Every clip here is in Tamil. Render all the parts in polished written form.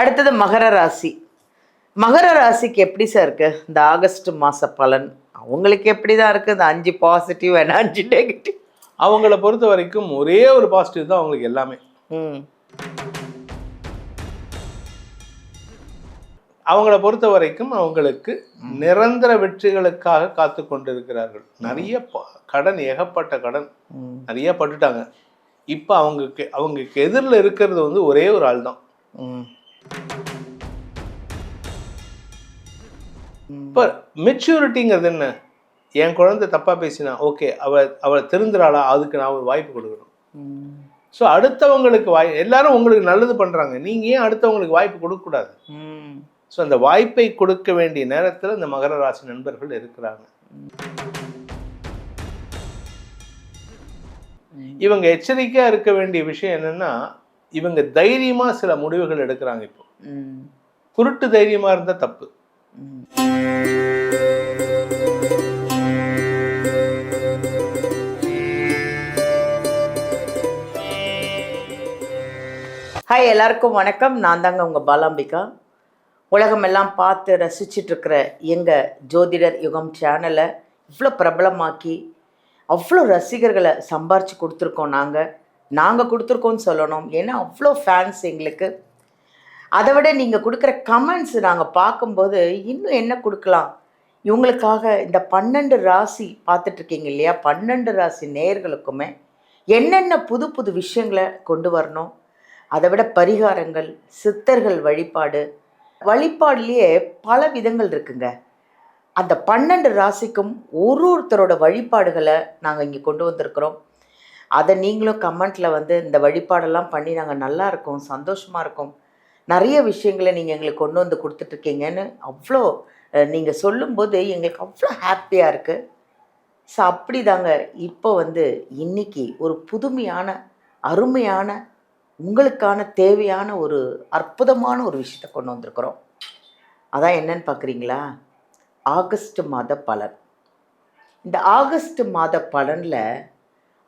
அடுத்தது மகர ராசி. மகர ராசிக்கு எப்படி சார் இருக்கு இந்த ஆகஸ்ட் மாச பலன்? அவங்களுக்கு எப்படி தான் இருக்கு? இந்த 5 பாசிட்டிவ் and 5 நெகட்டிவ். அவங்கள பொறுத்த வரைக்கும் ஒரே ஒரு பாசிட்டிவ் தான் அவங்களுக்கு எல்லாமே. அவங்கள பொறுத்த வரைக்கும் அவங்களுக்கு நிரந்தர வெற்றிகளுக்காக காத்து கொண்டிருக்கிறார்கள். நிறைய கடன், ஏகப்பட்ட கடன் நிறைய பட்டுட்டாங்க. இப்போ அவங்களுக்கு எதிரில் இருக்கிறது வந்து ஒரே ஒரு ஆள் தான். இப்போ மெச்சூரிட்டிங்கிறது என்ன? என் குழந்தை தப்பாக பேசினா ஓகே, அவளை திருந்துறாளா, அதுக்கு நான் ஒரு வாய்ப்பு கொடுக்கணும். ஸோ அடுத்தவங்களுக்கு எல்லாரும் உங்களுக்கு நல்லது பண்ணுறாங்க, நீங்கள் ஏன் அடுத்தவங்களுக்கு வாய்ப்பு கொடுக்கக்கூடாது? ஸோ அந்த வாய்ப்பை கொடுக்க வேண்டிய நேரத்தில் இந்த மகர ராசி நண்பர்கள் இருக்கிறாங்க. இவங்க எச்சரிக்கையாக இருக்க வேண்டிய விஷயம் என்னன்னா, இவங்க தைரியமாக சில முடிவுகள் எடுக்கிறாங்க. இப்போ குருட்டு தைரியமாக இருந்தால் தப்பு. ஹாய், எல்லாருக்கும் வணக்கம். நான் தாங்க உங்கள் பாலாம்பிகா. உலகமெல்லாம் பார்த்து ரசிச்சிட்ருக்கிற எங்கள் ஜோதிடர் யுகம் சேனலை இவ்வளோ பிரபலமாக்கி அவ்வளோ ரசிகர்களை சம்பாரித்து கொடுத்துருக்கோம். நாங்கள் கொடுத்துருக்கோன்னு சொல்லணும். ஏன்னா அவ்வளோ ஃபேன்ஸ் எங்களுக்கு. அதை விட நீங்கள் கொடுக்குற கமெண்ட்ஸ் நாங்கள் பார்க்கும்போது இன்னும் என்ன கொடுக்கலாம் இவங்களுக்காக. இந்த 12 ராசி பார்த்துட்ருக்கீங்க இல்லையா, 12 ராசி நேயர்களுக்குமே என்னென்ன புது புது விஷயங்களை கொண்டு வரணும், அதை விட பரிகாரங்கள், சித்தர்கள் வழிபாடுலேயே பல விதங்கள் இருக்குங்க. அந்த 12 ராசிக்கும் ஒருத்தரோட வழிபாடுகளை நாங்கள் இங்கே கொண்டு வந்திருக்கிறோம். அதை நீங்களும் கமெண்ட்டில் வந்து இந்த வழிபாடெல்லாம் பண்ணி நாங்கள் நல்லா இருக்கோம், சந்தோஷமாக இருக்கோம், நிறைய விஷயங்களை நீங்கள் எங்களுக்கு கொண்டு வந்து கொடுத்துட்ருக்கீங்கன்னு அவ்வளோ நீங்கள் சொல்லும்போது எங்களுக்கு அவ்வளோ ஹாப்பியாக இருக்குது. ஸோ அப்படி தாங்க இப்போ வந்து இன்றைக்கி ஒரு புதுமையான அருமையான உங்களுக்கான தேவையான ஒரு அற்புதமான ஒரு விஷயத்தை கொண்டு வந்திருக்கிறோம். அதான் என்னன்னு பார்க்குறீங்களா? ஆகஸ்ட் மாத பலன். இந்த ஆகஸ்ட் மாத பலனில்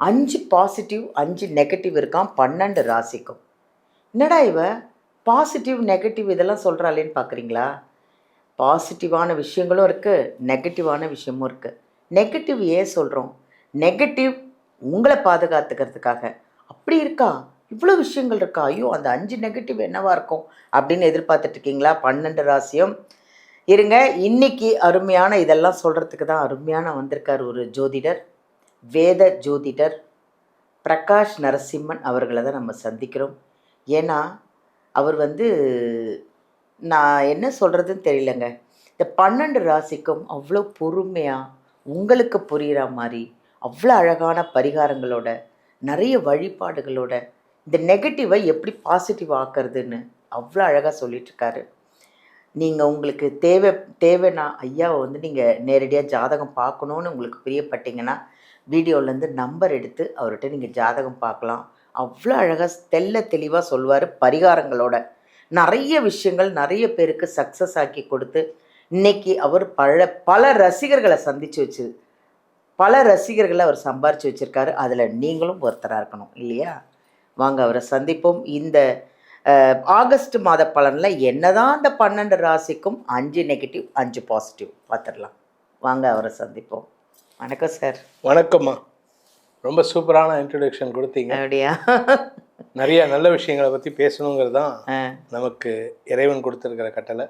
5 பாசிட்டிவ் 5 நெகட்டிவ் இருக்கான் 12 ராசிக்கும். என்னடா இவ பாசிட்டிவ் நெகட்டிவ் இதெல்லாம் சொல்கிறாளேன்னு பார்க்குறீங்களா? பாசிட்டிவான விஷயங்களும் இருக்குது, நெகட்டிவான விஷயமும் இருக்குது. நெகட்டிவ் ஏன் சொல்கிறோம்? நெகட்டிவ் உங்களை பாதுகாத்துக்கிறதுக்காக. அப்படி இருக்கா, இவ்வளோ விஷயங்கள் இருக்கா, ஐயோ அந்த 5 நெகட்டிவ் என்னவா இருக்கும் அப்படின்னு எதிர்பார்த்துட்ருக்கீங்களா? 12 ராசியும் இருங்க. இன்னைக்கு அருமையான இதெல்லாம் சொல்கிறதுக்கு தான் அருமையான வந்திருக்கார் ஒரு ஜோதிடர், வேத ஜோதிடர் பிரகாஷ் நரசிம்மன் அவர்களை தான் நம்ம சந்திக்கிறோம். ஏன்னா அவர் வந்து நான் என்ன சொல்கிறதுன்னு தெரியலங்க. இந்த 12 ராசிக்கும் அவ்வளோ பொறுமையாக உங்களுக்கு புரிகிற மாதிரி அவ்வளோ அழகான பரிகாரங்களோட, நிறைய வழிபாடுகளோட இந்த நெகட்டிவை எப்படி பாசிட்டிவ் ஆக்கிறதுன்னு அவ்வளோ அழகாக சொல்லிகிட்ருக்காரு. நீங்கள் உங்களுக்கு தேவைன்னா ஐயாவை வந்து நீங்கள் நேரடியாக ஜாதகம் பார்க்கணுன்னு உங்களுக்கு பிரியப்பட்டீங்கன்னா வீடியோலேருந்து நம்பர் எடுத்து அவர்கிட்ட நீங்கள் ஜாதகம் பார்க்கலாம். அவ்வளோ அழகாக தெளிவாக சொல்லுவார். பரிகாரங்களோட நிறைய விஷயங்கள் நிறைய பேருக்கு சக்ஸஸ் ஆக்கி கொடுத்து இன்றைக்கி அவர் பல ரசிகர்களை பல ரசிகர்களை அவர் சம்பாரித்து வச்சுருக்காரு. அதில் நீங்களும் ஒருத்தராக இருக்கணும் இல்லையா? வாங்க அவரை சந்திப்போம். இந்த ஆகஸ்ட் மாத பலனில் என்னதான் இந்த 12 ராசிக்கும் 5 நெகட்டிவ் 5 பாசிட்டிவ் பார்த்துடலாம். வாங்க அவரை சந்திப்போம். வணக்கம் சார். வணக்கம்மா. ரொம்ப சூப்பரான இன்ட்ரடக்ஷன் கொடுத்தீங்க. அப்படியா? நிறைய நல்ல விஷயங்களை பற்றி பேசணுங்கிறது தான் நமக்கு இறைவன் கொடுத்துருக்கிற கட்டளை.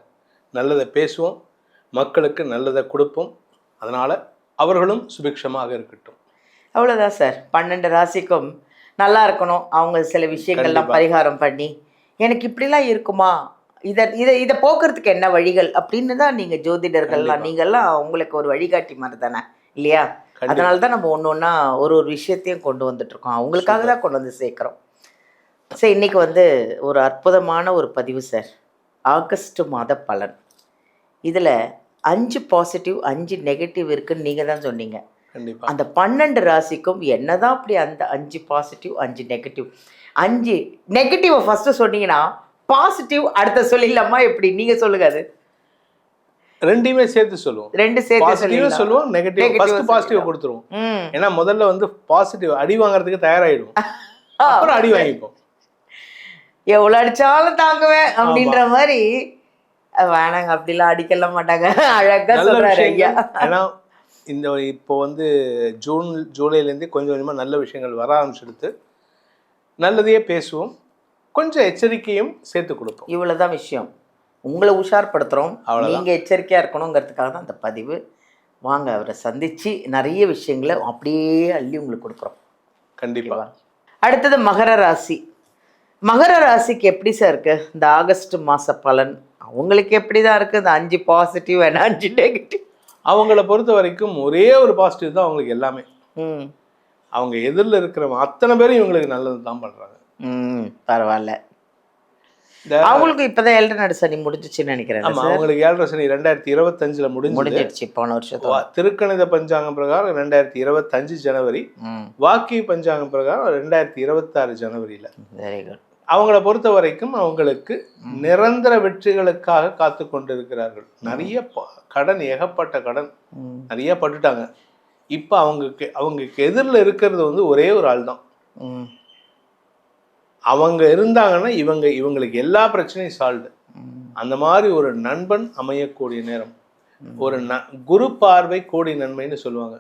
நல்லதை பேசுவோம், மக்களுக்கு நல்லதை கொடுப்போம், அதனால் அவர்களும் சுபிக்ஷமாக இருக்கட்டும். அவ்வளோதான் சார். 12 ராசிக்கும் நல்லா இருக்கணும். அவங்க சில விஷயங்கள்லாம் பரிகாரம் பண்ணி எனக்கு இப்படிலாம் இருக்குமா, இதை போக்குறதுக்கு என்ன வழிகள் அப்படின்னு தான் நீங்கள் ஜோதிடர்கள்லாம் நீங்கள்லாம் உங்களுக்கு ஒரு வழிகாட்டி மாதிரி தானே இல்லையா? அதனால தான் நம்ம ஒன்று ஒன்றா ஒரு விஷயத்தையும் கொண்டு வந்துட்ருக்கோம். அவங்களுக்காக தான் கொண்டு வந்து சேர்க்குறோம். சார் இன்றைக்கி வந்து ஒரு அற்புதமான ஒரு பதிவு சார். ஆகஸ்ட் மாத பலன். இதில் 5 பாசிட்டிவ் 5 நெகட்டிவ் இருக்குதுன்னு நீங்கள் தான் சொன்னீங்க. அந்த 12 ராசிக்கும் என்னதான் அப்படி அந்த 5 பாசிட்டிவ் 5 நெகட்டிவ் 5 நெகட்டிவை ஃபஸ்ட்டு சொன்னீங்கன்னா பாசிட்டிவ் அடுத்த சொல்லிடலாமா? எப்படி நீங்கள் சொல்லுங்க. அது ரெண்டுமே சேர்த்து சொல்லுவோம். ரெண்டு சேர்த்து சொல்லுவோம். நெகட்டிவ் ஃபர்ஸ்ட் பாசிட்டிவ் கொடுத்துருவோம். ஏன்னா முதல்ல வந்து பாசிட்டிவ் அடி வாங்குறதுக்கு தயாராகிடும், அப்புறம் அடி வாங்கிப்போம். எவ்வளோ அடிச்சாலும் தாங்குவேன் அப்படின்ற ஆமா. மாதிரி. வேணாங்க, அப்படிலாம் அடிக்கலாம் மாட்டாங்க. அழகா நல்ல சொல்றாரு ஐயா. விஷயங்கள். ஏன்னா இந்த இப்போ வந்து ஜூலைலேருந்து கொஞ்சம் கொஞ்சமாக நல்ல விஷயங்கள் வர ஆரம்பிச்சிடுது. நல்லதையே பேசுவோம், கொஞ்சம் எச்சரிக்கையும் சேர்த்து கொடுப்போம். இவ்வளவுதான் விஷயம். உங்களை உஷார்படுத்துறோம், அவ்வளவுதான். நீங்க எச்சரிக்கையா இருக்கணுங்கிறதுக்காக தான் அந்த பதிவு. வாங்க, அவரை சந்திச்சு நிறைய விஷயங்களை அப்படியே அள்ளி உங்களுக்கு கொடுக்குறோம். கண்டிப்பா. அடுத்தது மகர ராசி. மகர ராசிக்கு எப்படி சார் இருக்கு இந்த ஆகஸ்ட் மாச பலன்? அவங்களுக்கு எப்படிதான் இருக்கு? இந்த 5 பாசிட்டிவ் and 5 நெகட்டிவ். அவங்கள பொறுத்த வரைக்கும் ஒரே ஒரு பாசிட்டிவ் தான் அவங்களுக்கு எல்லாமே. அவங்க எதிரில் இருக்கிறவங்க அத்தனை பேரும் இவங்களுக்கு நல்லது தான் பண்றாங்க. பரவாயில்ல. அவங்களுக்கு இப்பதான் 7 நடு சனி முடிஞ்சிச்சுன்னு நினைக்கிறேன். ஆமா, அவங்களுக்கு 7 சனி 2025 முடிஞ்சிடுச்சு போன வருஷத்துல. திருக்கணித பஞ்சாங்கம் பிரகாரம் 2025 ஜனவரி, வாக்கிய பஞ்சாங்கம் பிரகாரம் 2026 ஜனவரியில. Very good. அவங்கள பொறுத்த வரைக்கும் அவங்களுக்கு நிரந்தர வெற்றிகளுக்காக காத்து கொண்டிருக்கிறார்கள். நிறைய கடன், ஏகப்பட்ட கடன் நிறைய பட்டுட்டாங்க. இப்ப அவங்களுக்கு எதிரில் இருக்கிறது வந்து ஒரே ஒரு ஆள் தான். அவங்க இருந்தாங்கன்னா இவங்களுக்கு எல்லா பிரச்சனையும் சால்வ். அந்த மாதிரி ஒரு நண்பன் அமையக்கூடிய நேரம். ஒரு குரு பார்வை கோடி நன்மைன்னு சொல்லுவாங்க.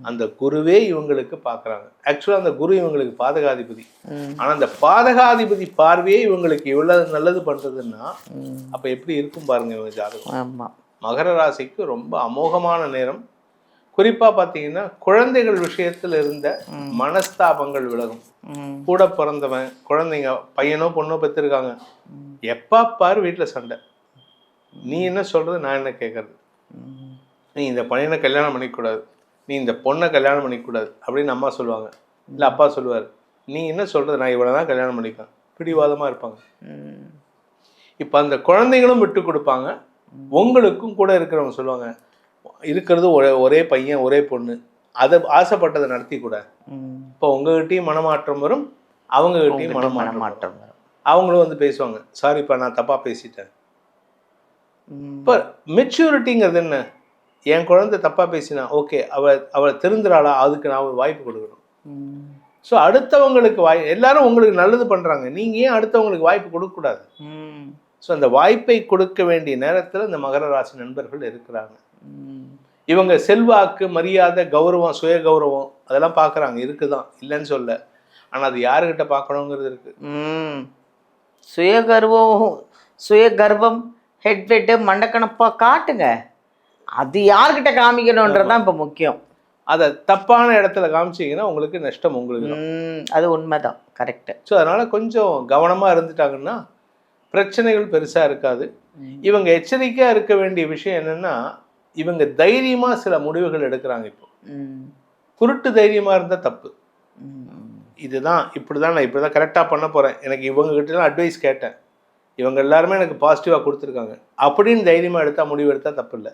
அந்த குருவே இவங்களுக்கு பார்க்குறாங்க. ஆக்சுவலாக அந்த குரு இவங்களுக்கு பாதகாதிபதி. ஆனால் அந்த பாதகாதிபதி பார்வையே இவங்களுக்கு இவ்வளவு நல்லது பண்ணுறதுன்னா அப்போ எப்படி இருக்கும் பாருங்க இவங்க ஜாதகம். மகர ராசிக்கு ரொம்ப அமோகமான நேரம். குறிப்பாக பார்த்தீங்கன்னா குழந்தைகள் விஷயத்தில் இருந்த மனஸ்தாபங்கள் விலகும். கூட பிறந்தவன், குழந்தைங்க பையனோ பொண்ணோ பெற்றிருக்காங்க, எப்பா பாரு வீட்டில் சண்டை. நீ என்ன சொல்றது, நான் என்ன கேட்கறது, நீ இந்த பையனை கல்யாணம் பண்ணிக்கூடாது, நீ இந்த பொண்ணை கல்யாணம் பண்ணிக்கூடாது அப்படின்னு அம்மா சொல்லுவாங்க. இல்லை அப்பா சொல்லுவார், நீ என்ன சொல்றது, நான் இவ்வளோ தான் கல்யாணம் பண்ணிப்பேன். பிடிவாதமாக இருப்பாங்க. இப்போ அந்த குழந்தைகளும் விட்டு கொடுப்பாங்க. உங்களுக்கும் கூட இருக்கிறவங்க சொல்லுவாங்க, இருக்கிறது ஒரே பையன் ஒரே பொண்ணு, அதை ஆசைப்பட்டதை நடத்தி கூட. இப்போ உங்ககிட்டயும் மனமாற்றம் வரும், அவங்ககிட்டயும் மனமாற்றம் வரும். அவங்களும் வந்து பேசுவாங்க, சாரிப்பா நான் தப்பா பேசிட்டேன். இப்போ மெச்சூரிட்டிங்கிறது என்ன? என் குழந்தை தப்பா பேசினா ஓகே, அவள் திருந்துறாளா, அதுக்கு நான் ஒரு வாய்ப்பு கொடுக்கணும். ஸோ அடுத்தவங்களுக்கு எல்லாரும் உங்களுக்கு நல்லது பண்றாங்க, நீங்க ஏன் அடுத்தவங்களுக்கு வாய்ப்பு கொடுக்கக்கூடாது? ஸோ அந்த வாய்ப்பை கொடுக்க வேண்டிய நேரத்தில் இந்த மகர ராசி நண்பர்கள் இருக்கிறாங்க. இவங்க செல்வாக்கு, மரியாதை, கௌரவம், சுய கௌரவம் அதெல்லாம் பார்க்குறாங்க, இருக்குதான், இல்லைன்னு சொல்ல. ஆனால் அது யாருக்கிட்ட பார்க்கணுங்கிறது இருக்கு. சுய கர்வம் ஹெட்வெட்டு மண்டக்கணப்பா காட்டுங்க, அது யார்கிட்ட காமிக்கணுன்றதான் இப்போ முக்கியம். அதை தப்பான இடத்துல காமிச்சிங்கன்னா உங்களுக்கு நஷ்டம், உங்களுக்கு. அது உண்மைதான், கரெக்டு. ஸோ அதனால் கொஞ்சம் கவனமாக இருந்துட்டாங்கன்னா பிரச்சனைகள் பெருசாக இருக்காது. இவங்க எச்சரிக்கையாக இருக்க வேண்டிய விஷயம் என்னென்னா, இவங்க தைரியமாக சில முடிவுகள் எடுக்கிறாங்க. இப்போ குருட்டு தைரியமாக இருந்தால் தப்பு. இதுதான் இப்படி தான், நான் இப்படி தான் கரெக்டாக பண்ண போகிறேன், எனக்கு இவங்ககிட்டலாம் அட்வைஸ் கேட்டேன், இவங்க எல்லாருமே எனக்கு பாசிட்டிவாக கொடுத்துருக்காங்க அப்படின்னு தைரியமாக எடுத்தால் முடிவு எடுத்தால் தப்பு இல்லை.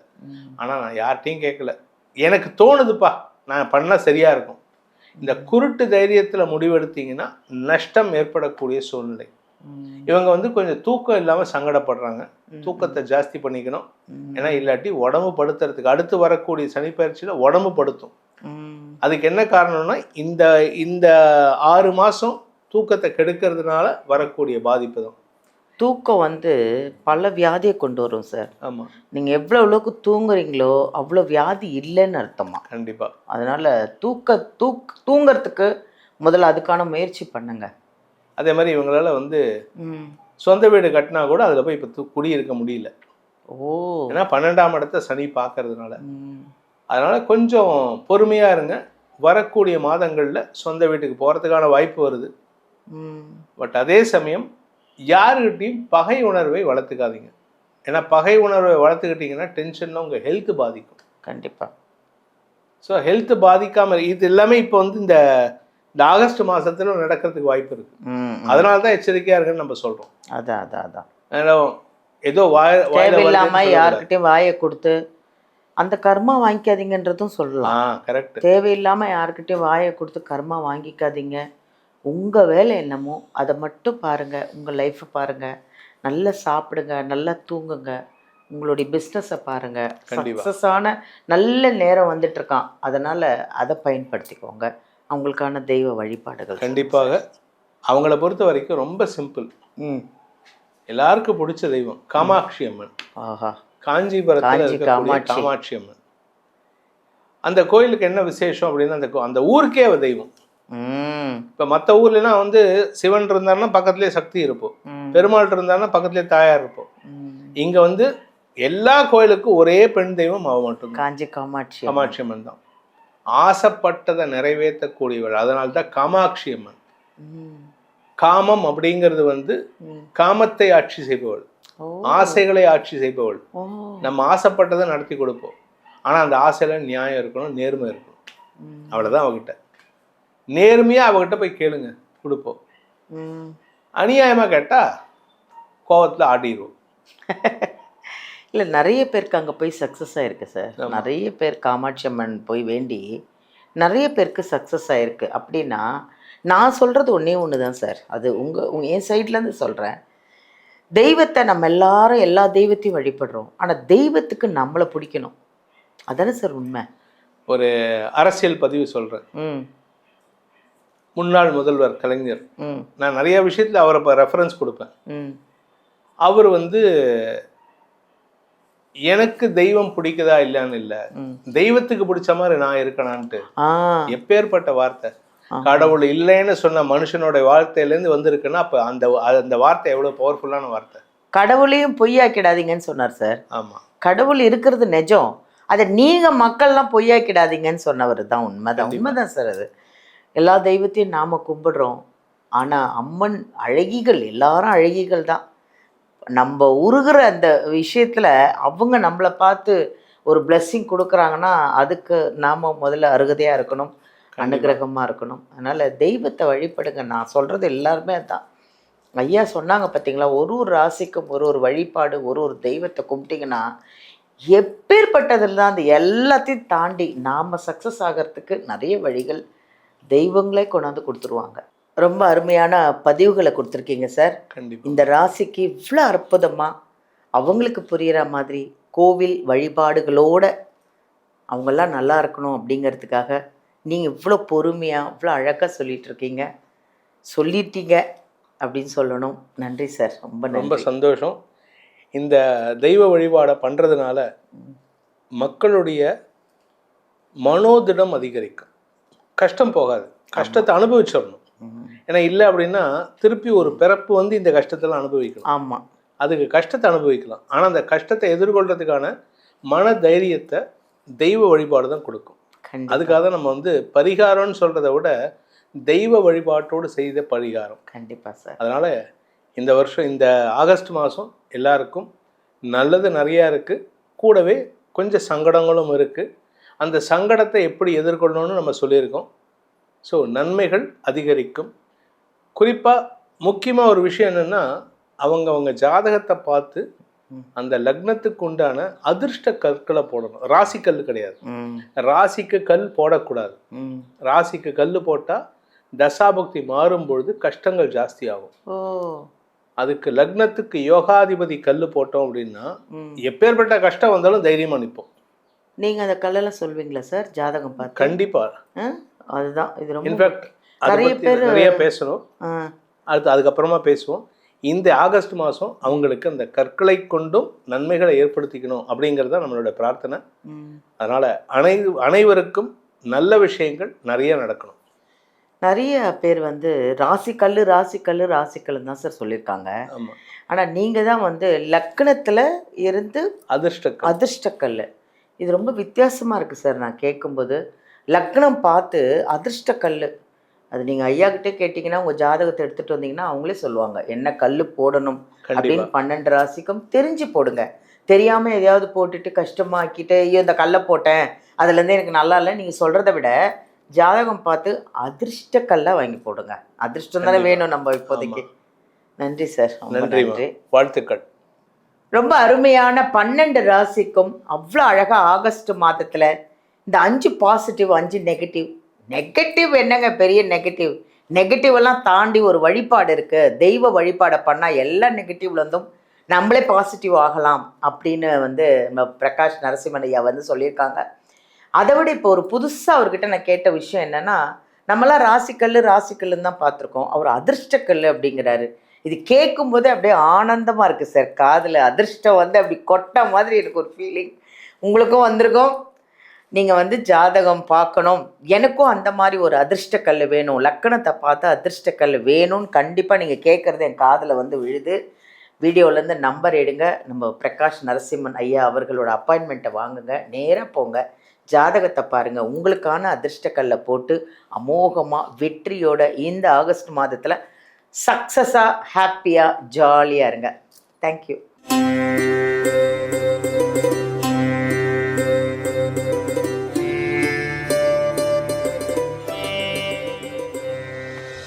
ஆனால் நான் யார்கிட்டையும் கேட்கல, எனக்கு தோணுதுப்பா நான் பண்ணால் சரியாக இருக்கும். இந்த குருட்டு தைரியத்தில் முடிவெடுத்தீங்கன்னா நஷ்டம் ஏற்படக்கூடிய சூழ்நிலை. இவங்க வந்து கொஞ்சம் தூக்கம் இல்லாமல் சங்கடப்படுறாங்க. தூக்கத்தை ஜாஸ்தி பண்ணிக்கணும். ஏன்னா இல்லாட்டி உடம்பு படுத்துறதுக்கு அடுத்து வரக்கூடிய சனிப்பயிற்சியில் உடம்பு படுத்தும். அதுக்கு என்ன காரணம்னா இந்த 6 மாதம் தூக்கத்தை கெடுக்கிறதுனால வரக்கூடிய பாதிப்பு தான். தூக்கம் வந்து பல வியாதியை கொண்டு வரும் சார். ஆமாம், நீங்கள் எவ்வளோ அளவுக்கு தூங்குறீங்களோ அவ்வளோ வியாதி இல்லைன்னு அர்த்தமா. கண்டிப்பாக. அதனால் தூங்கிறதுக்கு முதல்ல அதுக்கான முயற்சி பண்ணுங்க. அதே மாதிரி இவங்களால வந்து சொந்த வீடு கட்டினா கூட அதில் போய் இப்போ குடியிருக்க முடியல. ஏன்னா 12ஆம் இடத்த சனி பார்க்கறதுனால. அதனால் கொஞ்சம் பொறுமையாக இருங்க. வரக்கூடிய மாதங்களில் சொந்த வீட்டுக்கு போகிறதுக்கான வாய்ப்பு வருது. பட் அதே சமயம் யாருக்கிட்டையும் பகை உணர்வை வளர்த்துக்காதீங்க. ஏன்னா பகை உணர்வை வளர்த்துக்கிட்டிங்கன்னா டென்ஷன்னா உங்கள் ஹெல்த்து பாதிக்கும். கண்டிப்பாக. ஸோ ஹெல்த்து பாதிக்காமல் இது எல்லாமே இப்போ வந்து இந்த ஆகஸ்ட் மாதத்துல நடக்கிறதுக்கு வாய்ப்பு இருக்கு. அதனால தான் எச்சரிக்கையாக இருக்குன்னு நம்ம சொல்கிறோம். அதான் ஏதோ தேவையில்லாமல் யாருக்கிட்டையும் வாயை கொடுத்து அந்த கர்மா வாங்கிக்காதீங்கன்றதும் சொல்லலாம். கரெக்ட். தேவையில்லாமல் யாருக்கிட்டையும் வாயை கொடுத்து கர்மா வாங்கிக்காதீங்க. உங்கள் வேலை என்னமோ அதை மட்டும் பாருங்கள், உங்கள் லைஃப்பை பாருங்கள், நல்லா சாப்பிடுங்க, நல்லா தூங்குங்க, உங்களுடைய பிஸ்னஸை பாருங்கள். சக்ஸஸான நல்ல நேரம் வந்துட்டுருக்கான், அதனால் அதை பயன்படுத்திக்கோங்க. அவங்களுக்கான தெய்வ வழிபாடுகள் கண்டிப்பாக. அவங்கள பொறுத்த வரைக்கும் ரொம்ப சிம்பிள். ம். எல்லாருக்கும் பிடிச்ச தெய்வம் காமாட்சி அம்மன். ஆஹா. காஞ்சிபுரத்தில் காஞ்சி இருக்கக்கூடிய காமாட்சி. காமாட்சி அம்மன். அந்த கோயிலுக்கு என்ன விசேஷம் அப்படின்னா அந்த ஊருக்கே அவ தெய்வம். ம். இப்போ மற்ற ஊர்லலாம் வந்து சிவன் இருந்தாருன்னா பக்கத்துலேயே சக்தி இருப்போம், ம். பெருமாள் இருந்தாருன்னா பக்கத்துலேயே தாயார் இருப்போம். ம். இங்கே வந்து எல்லா கோயிலுக்கும் ஒரே பெண் தெய்வம் அவ மட்டும்தான், காஞ்சி காமாட்சி. காமாட்சி அம்மன் தான். ஆசைப்பட்டதை நிறைவேற்றக்கூடியவள், அதனால தான் காமாட்சி அம்மன். ம். காமம் அப்படிங்கிறது வந்து ம். காமத்தை ஆட்சி செய்பவள், ஓ. ஆசைகளை ஆட்சி செய்பவள். ஓ. நம்ம ஆசைப்பட்டதை நடத்தி கொடுப்போம், ஆனால் அந்த ஆசையில் நியாயம் இருக்கணும், நேர்மை இருக்கணும். ம். அவ்வளோதான் அவகிட்ட. நேர்மையாக அவகிட்ட போய் கேளுங்க, கொடுப்போம். ம். அநியாயமாக கேட்டால் கோவத்தில் ஆடிடுவோம். இல்லை, நிறைய பேருக்கு அங்கே போய் சக்ஸஸ் ஆயிருக்கு சார். நிறைய பேர் காமாட்சி அம்மன் போய் வேண்டி நிறைய பேருக்கு சக்ஸஸ் ஆயிருக்கு. அப்படின்னா நான் சொல்கிறது ஒன்றே ஒன்று தான் சார். அது என் சைட்லேருந்து சொல்கிறேன். தெய்வத்தை நம்ம எல்லாரும் எல்லா தெய்வத்தையும் வழிபடுறோம், ஆனால் தெய்வத்துக்கு நம்மளை பிடிக்கணும். அதானே சார் உண்மை. ஒரு அரசியல் பதிவு சொல்கிறேன். ம். முன்னாள் முதல்வர் கலைஞர், ம். நான் நிறைய விஷயத்தில் அவரை இப்போ ரெஃபரன்ஸ் கொடுப்பேன். ம். அவர் வந்து எனக்கு தெய்வம் பிடிக்குதா இல்லைன்னு இல்லை, தெய்வத்துக்கு பிடிச்ச மாதிரி நான் இருக்கணான்ட்டு எப்பேற்பட்ட வார்த்தை. கடவுள் இல்லைன்னு சொன்ன மனுஷனோட வார்த்தையிலேருந்து வந்திருக்குன்னா அப்போ அந்த வார்த்தை எவ்வளோ பவர்ஃபுல்லான வார்த்தை. கடவுளையும் பொய்யாக்கிடாதீங்கன்னு சொன்னார் சார். ஆமாம், கடவுள் இருக்கிறது நிஜம், அதை நீங்கள் மக்கள்லாம் பொய்யாக்கிடாதீங்கன்னு சொன்னவர் தான். உண்மைதான் சார். அது எல்லா தெய்வத்தையும் நாம் கும்பிடுறோம், ஆனால் அம்மன் அழகிகள், எல்லாரும் அழகிகள் தான். நம்ம உருகிற அந்த விஷயத்தில் அவங்க நம்மளை பார்த்து ஒரு பிளெஸ்ஸிங் கொடுக்குறாங்கன்னா அதுக்கு நாம் முதல்ல அருகதையாக இருக்கணும், அனுகிரகமாக இருக்கணும். அதனால் தெய்வத்தை வழிபடுங்க. நான் சொல்கிறது எல்லாருமே தான். ஐயா சொன்னாங்க பார்த்தீங்களா, ஒரு ராசிக்கும் ஒரு வழிபாடு, ஒரு தெய்வத்தை கும்பிட்டிங்கன்னா எப்பேற்பட்டதில் தான் அது எல்லாத்தையும் தாண்டி நாம் சக்ஸஸ் ஆகிறதுக்கு நிறைய வழிகள் தெய்வங்களே கொண்டாந்து கொடுத்துருவாங்க. ரொம்ப அருமையான பதிவுகளை கொடுத்துருக்கீங்க சார். இந்த ராசிக்கு இவ்வளோ அற்புதமாக அவங்களுக்கு புரிகிற மாதிரி கோவில் வழிபாடுகளோட அவங்கெல்லாம் நல்லா இருக்கணும் அப்படிங்கிறதுக்காக நீங்கள் இவ்வளோ பொறுமையாக இவ்வளோ அழகாக சொல்லிகிட்ருக்கீங்க, சொல்லிட்டீங்க அப்படின்னு சொல்லணும். நன்றி சார், ரொம்ப சந்தோஷம். இந்த தெய்வ வழிபாடை பண்ணுறதுனால மக்களுடைய மனோதிடம் அதிகரிக்கும், கஷ்டம் போகாது, கஷ்டத்தை அனுபவிச்சிடணும். ஏன்னா இல்லை அப்படின்னா திருப்பி ஒரு பிறப்பு வந்து இந்த கஷ்டத்தெல்லாம் அனுபவிக்கணும். ஆமாம், அதுக்கு கஷ்டத்தை அனுபவிக்கலாம், ஆனால் அந்த கஷ்டத்தை எதிர்கொள்றதுக்கான மன தைரியத்தை தெய்வ வழிபாடு தான் கொடுக்கும். அதுக்காக தான் நம்ம வந்து பரிகாரம்னு சொல்கிறத விட தெய்வ வழிபாட்டோடு செய்த பரிகாரம். கண்டிப்பாக சார். அதனால் இந்த வருஷம் இந்த ஆகஸ்ட் மாதம் எல்லாருக்கும் நல்லது நிறையா இருக்குது, கூடவே கொஞ்சம் சங்கடங்களும் இருக்குது. அந்த சங்கடத்தை எப்படி எதிர்கொள்ளணும்னு நம்ம சொல்லியிருக்கோம். ஸோ நன்மைகள் அதிகரிக்கும். குறிப்பாக முக்கியமாக ஒரு விஷயம் என்னென்னா, அவங்க ஜாதகத்தை பார்த்து அந்த லக்னத்துக்கு உண்டான அதிர்ஷ்ட கற்களை போடணும். ராசி கல் கிடையாது, ராசிக்கு கல் போடக்கூடாது. ராசிக்கு கல் போட்டால் தசாபக்தி மாறும் பொழுது கஷ்டங்கள் ஜாஸ்தி ஆகும். அதுக்கு லக்னத்துக்கு யோகாதிபதி கல் போட்டோம் அப்படின்னா எப்பேற்பட்ட கஷ்டம் வந்தாலும் தைரியமாக நிற்போம். நீங்கள் அந்த கல்லெல்லாம் சொல்வீங்களா சார் ஜாதகம் பார்த்து? கண்டிப்பாக, அதுதான் இது ரொம்ப இன்ஃபேக்ட் நிறைய பேசணும், அதுக்கப்புறமா பேசுவோம். இந்த ஆகஸ்ட் மாதம் அவங்களுக்கு அந்த கற்களை கொண்டும் நன்மைகளை ஏற்படுத்திக்கணும் அப்படிங்கிறது தான் நம்மளோட பிரார்த்தனை. அதனால் அனைவருக்கும் நல்ல விஷயங்கள் நிறைய நடக்கணும். நிறைய பேர் வந்து ராசிக்கல் தான் சார் சொல்லியிருக்காங்க. ஆனால் நீங்கள் தான் வந்து லக்னத்தில் இருந்து அதிர்ஷ்டக்கல். இது ரொம்ப வித்தியாசமாக இருக்குது சார். நான் கேட்கும்போது லக்னம் பார்த்து அதிர்ஷ்டக்கல், அது நீங்கள் ஐயாக்கிட்டே கேட்டிங்கன்னா உங்கள் ஜாதகத்தை எடுத்துகிட்டு வந்தீங்கன்னா அவங்களே சொல்லுவாங்க என்ன கல் போடணும் அப்படின்னு. 12 ராசிக்கும் தெரிஞ்சு போடுங்க. தெரியாமல் எதையாவது போட்டுட்டு கஷ்டமாக்கிட்டு ஐயோ இந்த கல்லை போட்டேன் அதுலேருந்து எனக்கு நல்லா இல்லை நீங்கள் சொல்கிறத விட ஜாதகம் பார்த்து அதிர்ஷ்ட கல்லை வாங்கி போடுங்க. அதிர்ஷ்டம் தானே வேணும் நம்ம இப்போதைக்கு. நன்றி சார், நன்றி, வாழ்த்துக்கள். ரொம்ப அருமையான 12 ராசிக்கும் அவ்வளோ அழகாக ஆகஸ்ட் மாதத்தில் இந்த 5 பாசிட்டிவ் 5 நெகட்டிவ் என்னங்க பெரிய நெகட்டிவ் எல்லாம் தாண்டி ஒரு வழிபாடு இருக்குது. தெய்வ வழிபாடை பண்ணால் எல்லா நெகட்டிவ்லேருந்தும் நம்மளே பாசிட்டிவ் ஆகலாம் அப்படின்னு வந்து நம்ம பிரகாஷ் நரசிம்மன் ஐயா வந்து சொல்லியிருக்காங்க. அதை விட இப்போ ஒரு புதுசாக அவர்கிட்ட நான் கேட்ட விஷயம் என்னென்னா, நம்மளாம் ராசிக்கல்லுன்னு தான் பார்த்துருக்கோம், அவர் அதிர்ஷ்டக்கல் அப்படிங்கிறாரு. இது கேட்கும்போது அப்படியே ஆனந்தமாக இருக்குது சார். காதில் அதிர்ஷ்டம் வந்து அப்படி கொட்ட மாதிரி எனக்கு ஒரு ஃபீலிங். உங்களுக்கும் வந்திருக்கும். நீங்கள் வந்து ஜாதகம் பார்க்கணும், எனக்கும் அந்த மாதிரி ஒரு அதிர்ஷ்டக்கல் வேணும், லக்கணத்தை பார்த்து அதிர்ஷ்டக்கல் வேணும்னு கண்டிப்பாக நீங்கள் கேட்குறது என் காதில் வந்து விழுது. வீடியோலேருந்து நம்பர் எடுங்க. நம்ம பிரகாஷ் நரசிம்மன் ஐயா அவர்களோட அப்பாயின்மெண்ட்டை வாங்குங்க. நேராக போங்க, ஜாதகத்தை பாருங்கள். உங்களுக்கான அதிர்ஷ்டக்கல்லை போட்டு அமோகமாக வெற்றியோட இந்த ஆகஸ்ட் மாதத்தில் சக்ஸஸாக ஹாப்பியாக ஜாலியாக இருங்க. தேங்க்யூ.